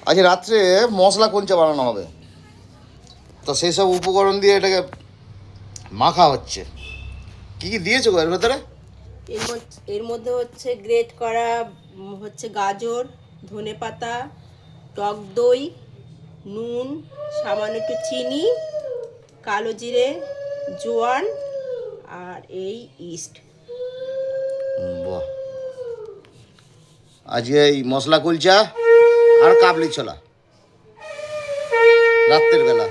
আজ রাত্রে মশলা কুলচা বানানো হবে, তো সেই সব উপকরণ দিয়ে এটাকে মাখা হচ্ছে। কি কি দিয়েছো এর ভেতরে? এর মধ্যে হচ্ছে গ্রেট করা হচ্ছে গাজর, ধনেপাতা, টক দই, নুন, সামান্য একটু চিনি, কালো জিরে, জোয়ান আর এই ইস্ট। বাহ, আজকে এই মশলা কুলচা আর কাবলি ছোলা রাত্রের বেলা।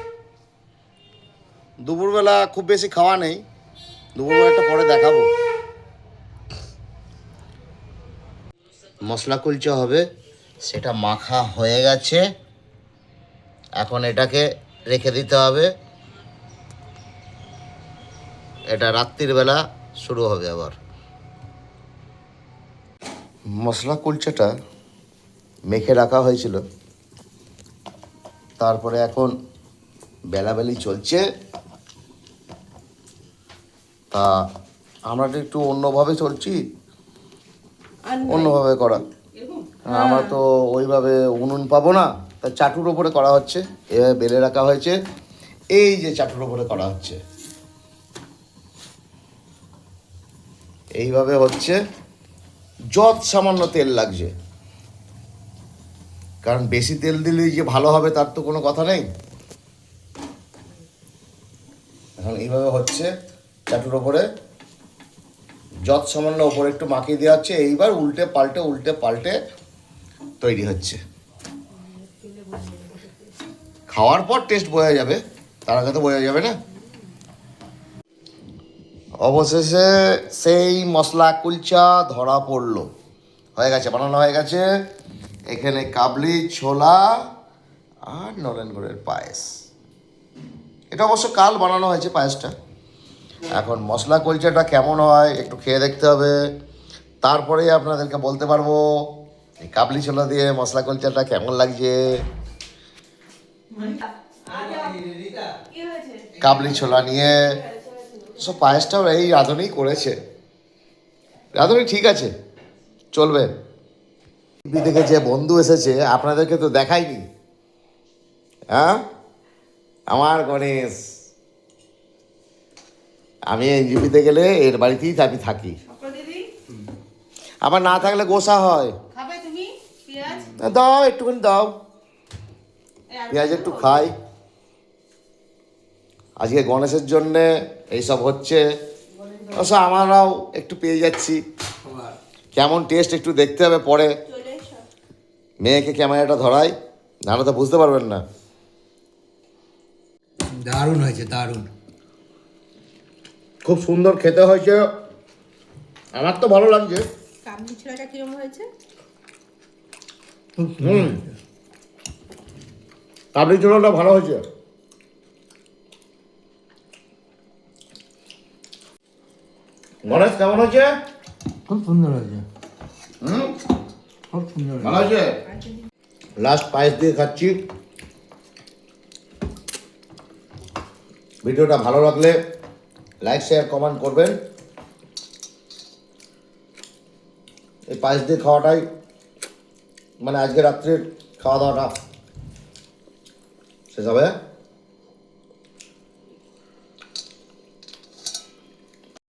দুপুরবেলা খুব বেশি খাওয়া নেই, দুপুরবেলাটা পরে দেখাবো। মশলা কুলচা হবে, সেটা মাখা হয়ে গেছে, এখন এটাকে রেখে দিতে হবে। এটা রাত্রির বেলা শুরু হবে আবার। মশলা কুলচাটা মেখে রাখা হয়েছিল, তারপরে এখন বেলাবেলি চলছে, তা আমরা তো একটু অন্যভাবে চলছি, অন্যভাবে করা। আমরা তো ওইভাবে উনুন পাবো না, তা চাটুর ওপরে করা হচ্ছে। এভাবে বেলে রাখা হয়েছে, এই যে চাটুর ওপরে করা হচ্ছে, এইভাবে হচ্ছে। যত সামান্য তেল লাগছে, কারণ বেশি তেল দিলেই যে ভালো হবে তার তো কোনো কথা নেই। এখন এইভাবে হচ্ছে চাটুর ওপরে, যত সামান্য ওপরে একটু মাখিয়ে দেওয়া হচ্ছে। এইবার উল্টে পাল্টে তৈরি হচ্ছে। খাওয়ার পর টেস্ট বোঝা যাবে, তার আগে তো বোঝা যাবে না। অবশেষে সেই মশলা কুলচা ধরা পড়লো, হয়ে গেছে, বানানো হয়ে গেছে। এখানে কাবলি ছোলা আর নলেন গুড়ের পায়েস। এটা অবশ্য কাল বানানো হয়েছে পায়েসটা। এখন মশলা কুলচাটা কেমন হয় একটু খেয়ে দেখতে হবে, তারপরেই আপনাদেরকে বলতে পারবো এই কাবলি ছোলা দিয়ে মশলা কুলচাটা কেমন লাগছে। কাবলি ছোলা নিয়ে সব পায়েসটাও এই রাঁধুনি করেছে। রাঁধুনি ঠিক আছে, চলবে। টিভি থেকে যে বন্ধু এসেছে আপনাদেরকে তো দেখাইনি। হ্যাঁ, আমার গণেশ, আমি এনজিপিতে গেলে এর বাড়িতেই আমি থাকি। আমার না থাকলে গোসা হয়। দাও একটুখানি দাও, পেঁয়াজ একটু খাই। আজকে গণেশের জন্যে এইসব হচ্ছে, অবশ্য আমরাও একটু পেয়ে যাচ্ছি। কেমন টেস্ট একটু দেখতে হবে পরে, মেয়েকে ক্যামেরাটা ধরাই, নাহলে তো বুঝতে পারবেন না। দারুণ হয়েছে, দারুণ, খুব সুন্দর খেতে হয়েছে, আমার তো ভালো লাগছে। কাবলি ছোলাটা কিরকম হয়েছে? খুব সুন্দর হয়েছে। কাবলি ছোলাটা ভালো হয়েছে। গণেশ কেমন হয়েছে? খুব সুন্দর হয়েছে, হুম, খুব সুন্দর ভালো হয়েছে। হয়েছে। লাস্ট পায়েস দিয়ে খাচ্ছি। ভিডিওটা ভালো লাগলে লাইক শেয়ার কমেন্ট করবেন। এই পায়েস দিয়ে খাওয়াটাই মানে আজকে রাত্রের খাওয়া দাওয়াটা শেষ হবে।